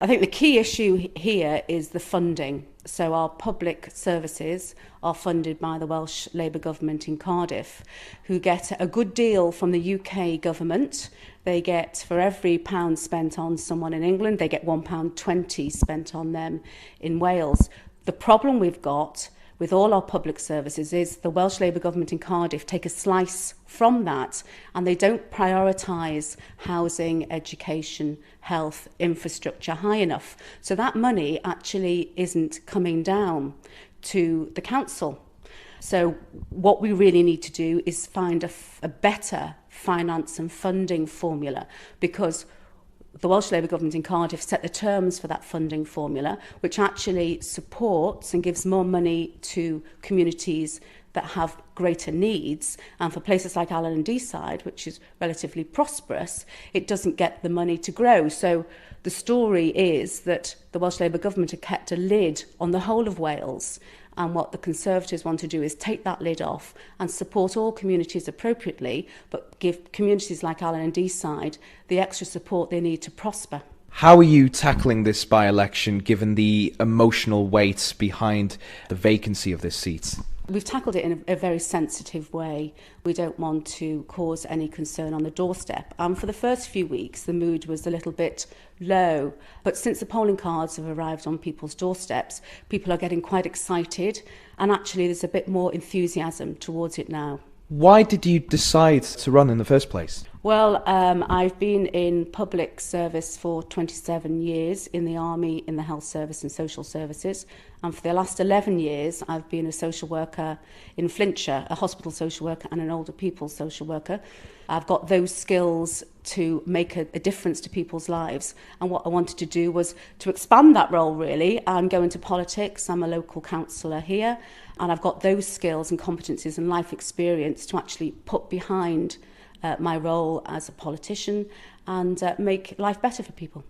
I think the key issue here is the funding. So our public services are funded by the Welsh Labour Government in Cardiff, who get a good deal from the UK government. They get, for every pound spent on someone in England, they get £1.20 spent on them in Wales. The problem we've got with all our public services is the Welsh Labour Government in Cardiff take a slice from that, and they don't prioritise housing, education, health, infrastructure high enough. So that money actually isn't coming down to the council. So what we really need to do is find a better finance and funding formula, because the Welsh Labour Government in Cardiff set the terms for that funding formula, which actually supports and gives more money to communities that have greater needs. And for places like Alyn and Deeside, which is relatively prosperous, it doesn't get the money to grow. So the story is that the Welsh Labour Government have kept a lid on the whole of Wales, and what the Conservatives want to do is take that lid off and support all communities appropriately, but give communities like Alyn and Deeside the extra support they need to prosper. How are you tackling this by-election, given the emotional weight behind the vacancy of this seat? We've tackled it in a very sensitive way. We don't want to cause any concern on the doorstep. For the first few weeks, the mood was a little bit low. But since the polling cards have arrived on people's doorsteps, people are getting quite excited. And actually, there's a bit more enthusiasm towards it now. Why did you decide to run in the first place? Well, I've been in public service for 27 years, in the army, in the health service and social services. And for the last 11 years, I've been a social worker in Flintshire, a hospital social worker and an older people's social worker. I've got those skills to make a difference to people's lives. And what I wanted to do was to expand that role, really, and go into politics. I'm a local councillor here, and I've got those skills and competencies and life experience to actually put behind my role as a politician and make life better for people.